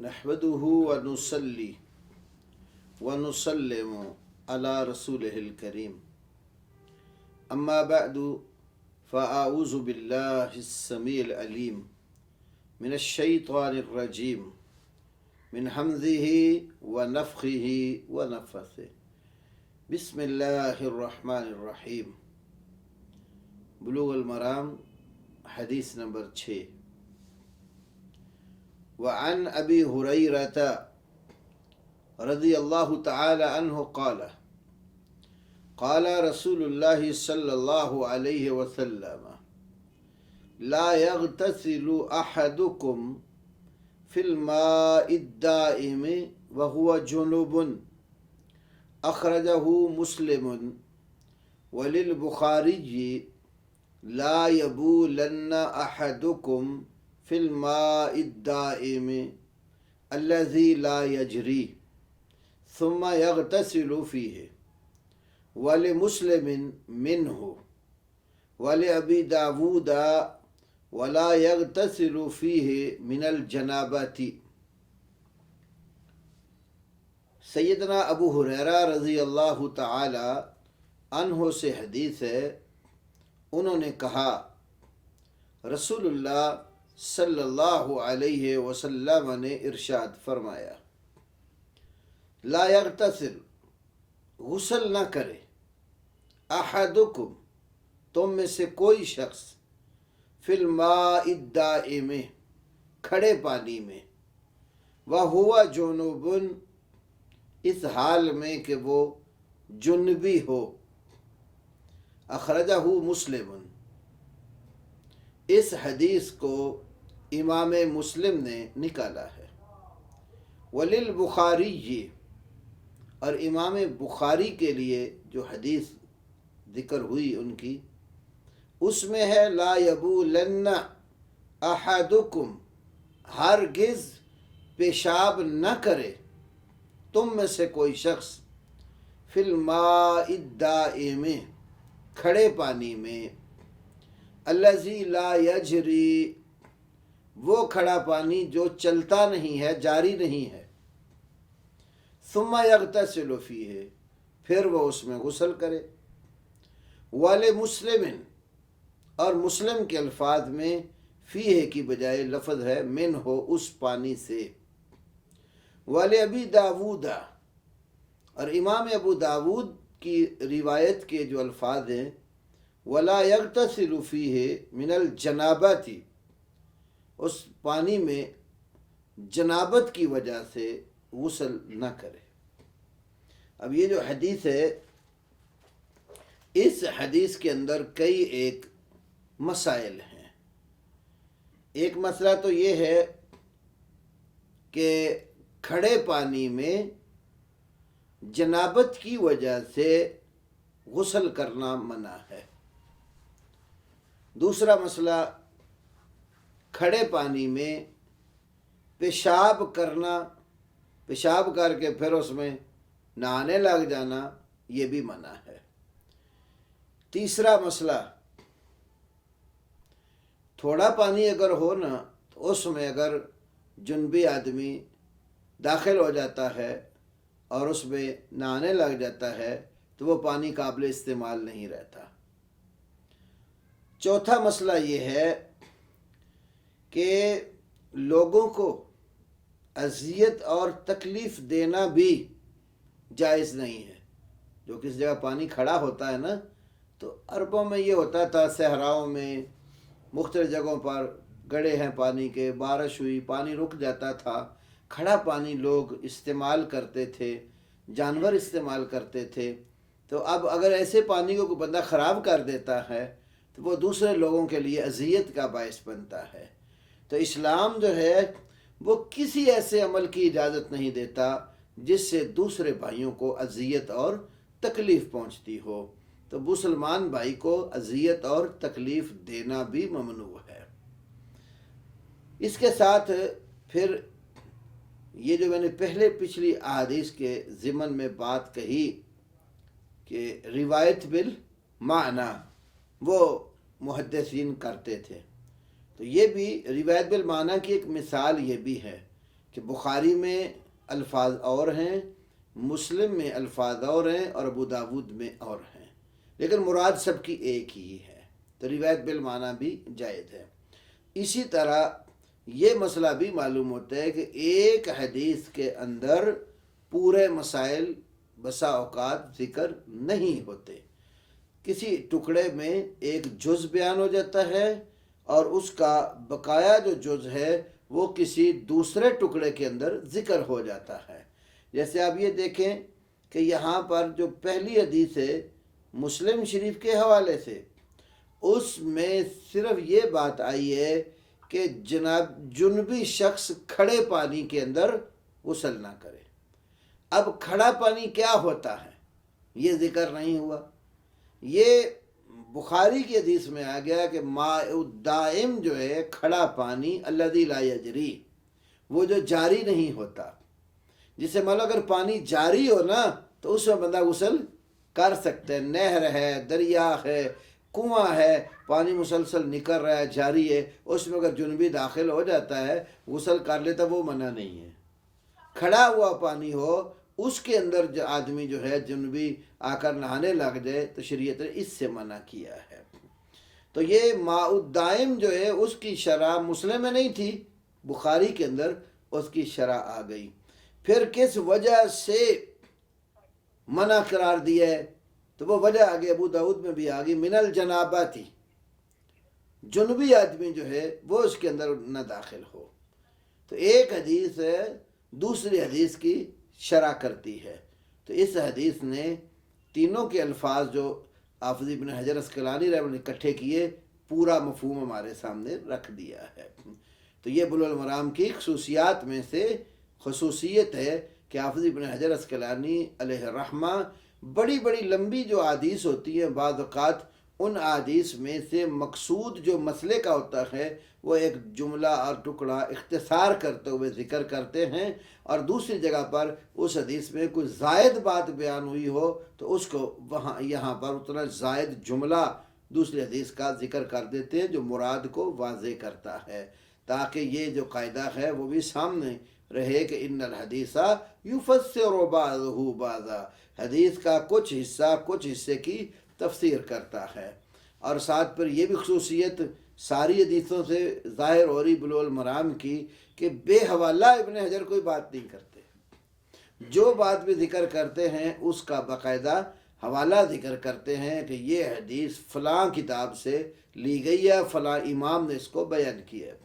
نحمده ونصلي ونسلم على رسوله الكريم أما بعد فأعوذ بالله السميع العليم من الشيطان الرجيم من حمزه ونفخه ونفثه بسم الله الرحمن الرحيم بلوغ المرام حدیث نمبر 6 وعن ابی ہریرہ رضی اللہ تعالی عنہ قال قال رسول اللہ صلی اللہ علیہ وسلم لا يغتسل احدكم في الماء الدائم وهو جنوب اخرجہ مسلم وللبخاری لا يبولن احدكم في الماء الدائم الذي لا يجري ثم يغتسل فيه ولمسلم منه ولأبي داود ولا يغتسل فيه من الجنابة۔ سیدنا ابو ہریرہ رضی اللہ تعالی عنہ سے حدیث ہے، انہوں نے کہا رسول اللہ صلی اللہ علیہ وسلم نے ارشاد فرمایا لا یغتسل غسل نہ کرے احدکم تم میں سے کوئی شخص فی الماء الدائم کھڑے پانی میں وہو جنوب اس حال میں کہ وہ جنبی ہو۔ اخرجہ مسلم، اس حدیث کو امام مسلم نے نکالا ہے۔ وللبخاری، اور امام بخاری کے لیے جو حدیث ذکر ہوئی ان کی، اس میں ہے لا یبولن احدکم، ہرگز پیشاب نہ کرے تم میں سے کوئی شخص فی الماء الدائم کھڑے پانی میں، الذی لا یجری وہ کھڑا پانی جو چلتا نہیں ہے، جاری نہیں ہے، ثم یغتسل فیہ پھر وہ اس میں غسل کرے۔ ولمسلم، اور مسلم کے الفاظ میں فیہ کی بجائے لفظ ہے من ہو، اس پانی سے۔ ولابی داود، اور امام ابو داود کی روایت کے جو الفاظ ہیں ولا یغتسل فیہ من الجنابۃ، اس پانی میں جنابت کی وجہ سے غسل نہ کرے۔ اب یہ جو حدیث ہے، اس حدیث کے اندر کئی ایک مسائل ہیں۔ ایک مسئلہ تو یہ ہے کہ کھڑے پانی میں جنابت کی وجہ سے غسل کرنا منع ہے۔ دوسرا مسئلہ کھڑے پانی میں پیشاب کرنا، پیشاب کر کے پھر اس میں نہانے لگ جانا، یہ بھی منع ہے۔ تیسرا مسئلہ تھوڑا پانی اگر ہو نا تو اس میں اگر جنبی آدمی داخل ہو جاتا ہے اور اس میں نہانے لگ جاتا ہے تو وہ پانی قابل استعمال نہیں رہتا۔ چوتھا مسئلہ یہ ہے کہ لوگوں کو اذیت اور تکلیف دینا بھی جائز نہیں ہے۔ جو کس جگہ پانی کھڑا ہوتا ہے نا، تو عربوں میں یہ ہوتا تھا، صحراؤں میں مختلف جگہوں پر گڑھے ہیں پانی کے، بارش ہوئی پانی رک جاتا تھا، کھڑا پانی لوگ استعمال کرتے تھے، جانور استعمال کرتے تھے۔ تو اب اگر ایسے پانی کو کوئی بندہ خراب کر دیتا ہے تو وہ دوسرے لوگوں کے لیے اذیت کا باعث بنتا ہے۔ تو اسلام جو ہے وہ کسی ایسے عمل کی اجازت نہیں دیتا جس سے دوسرے بھائیوں کو اذیت اور تکلیف پہنچتی ہو۔ تو مسلمان بھائی کو اذیت اور تکلیف دینا بھی ممنوع ہے۔ اس کے ساتھ پھر یہ جو میں نے پچھلی احادیث کے ضمن میں بات کہی کہ روایت بالمعنی وہ محدثین کرتے تھے، تو یہ بھی روایت بالمعنی کی ایک مثال یہ بھی ہے کہ بخاری میں الفاظ اور ہیں، مسلم میں الفاظ اور ہیں، اور ابو داود میں اور ہیں، لیکن مراد سب کی ایک ہی ہے، تو روایت بالمعنی بھی جائز ہے۔ اسی طرح یہ مسئلہ بھی معلوم ہوتا ہے کہ ایک حدیث کے اندر پورے مسائل بسا اوقات ذکر نہیں ہوتے، کسی ٹکڑے میں ایک جز بیان ہو جاتا ہے اور اس کا بقایا جو جز ہے وہ کسی دوسرے ٹکڑے کے اندر ذکر ہو جاتا ہے۔ جیسے آپ یہ دیکھیں کہ یہاں پر جو پہلی حدیث ہے مسلم شریف کے حوالے سے، اس میں صرف یہ بات آئی ہے کہ جناب جنبی شخص کھڑے پانی کے اندر غسل نہ کرے۔ اب کھڑا پانی کیا ہوتا ہے یہ ذکر نہیں ہوا۔ یہ بخاری کی حدیث میں آ گیا کہ ماء الدائم جو ہے کھڑا پانی الذی لا یجری، وہ جو جاری نہیں ہوتا، جسے مان لو اگر پانی جاری ہو نا تو اس میں بندہ غسل کر سکتے ہیں، نہر ہے، دریا ہے، کنواں ہے، پانی مسلسل نکل رہا ہے، جاری ہے، اس میں اگر جنبی داخل ہو جاتا ہے غسل کر لیتا، وہ منع نہیں ہے۔ کھڑا ہوا پانی ہو اس کے اندر جو آدمی جو ہے جنبی آ کر نہانے لگ جائے تو شریعت نے اس سے منع کیا ہے۔ تو یہ ماء الدائم جو ہے اس کی شرح مسلم میں نہیں تھی، بخاری کے اندر اس کی شرح آ گئی۔ پھر کس وجہ سے منع قرار دیا ہے تو وہ وجہ آگے ابو داؤد میں بھی آ گئی، من الجنابہ تھی، جنبی آدمی جو ہے وہ اس کے اندر نہ داخل ہو۔ تو ایک حدیث ہے دوسری حدیث کی شرح کرتی ہے، تو اس حدیث نے تینوں کے الفاظ جو حافظ ابن حجر اسقلانی رحمہ اللہ نے اکٹھے کیے، پورا مفہوم ہمارے سامنے رکھ دیا ہے۔ تو یہ بلوغ المرام کی خصوصیات میں سے خصوصیت ہے کہ حافظ ابن حجر اسقلانی علیہ الرحمہ بڑی بڑی لمبی جو احادیث ہوتی ہیں، بعض اوقات ان احادیث میں سے مقصود جو مسئلے کا ہوتا ہے وہ ایک جملہ اور ٹکڑا اختصار کرتے ہوئے ذکر کرتے ہیں، اور دوسری جگہ پر اس حدیث میں کوئی زائد بات بیان ہوئی ہو تو اس کو یہاں پر اتنا زائد جملہ دوسری حدیث کا ذکر کر دیتے ہیں جو مراد کو واضح کرتا ہے، تاکہ یہ جو قاعدہ ہے وہ بھی سامنے رہے کہ ان الحدیث یفسر بعضہ بعضا، حدیث کا کچھ حصہ کچھ حصے کی تفسیر کرتا ہے۔ اور ساتھ پر یہ بھی خصوصیت ساری حدیثوں سے ظاہر ہو رہی بلوغ المرام کی کہ بے حوالہ ابن حجر کوئی بات نہیں کرتے، جو بات بھی ذکر کرتے ہیں اس کا باقاعدہ حوالہ ذکر کرتے ہیں کہ یہ حدیث فلاں کتاب سے لی گئی ہے، فلاں امام نے اس کو بیان کیا ہے۔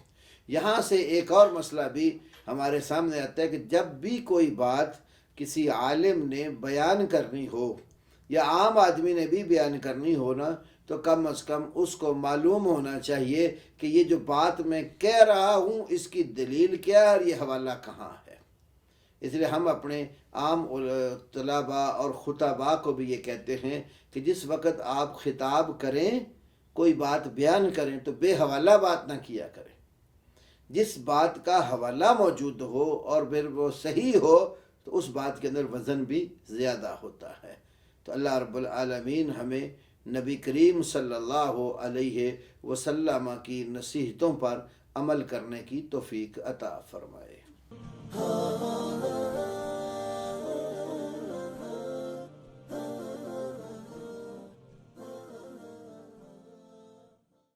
یہاں سے ایک اور مسئلہ بھی ہمارے سامنے آتا ہے کہ جب بھی کوئی بات کسی عالم نے بیان کرنی ہو یا عام آدمی نے بھی بیان کرنی ہو نا، تو کم از کم اس کو معلوم ہونا چاہیے کہ یہ جو بات میں کہہ رہا ہوں اس کی دلیل کیا ہے اور یہ حوالہ کہاں ہے۔ اس لیے ہم اپنے عام طلباء اور خطباء کو بھی یہ کہتے ہیں کہ جس وقت آپ خطاب کریں، کوئی بات بیان کریں تو بے حوالہ بات نہ کیا کریں، جس بات کا حوالہ موجود ہو اور پھر وہ صحیح ہو تو اس بات کے اندر وزن بھی زیادہ ہوتا ہے۔ تو اللہ رب العالمین ہمیں نبی کریم صلی اللہ علیہ وسلم کی نصیحتوں پر عمل کرنے کی توفیق عطا فرمائے۔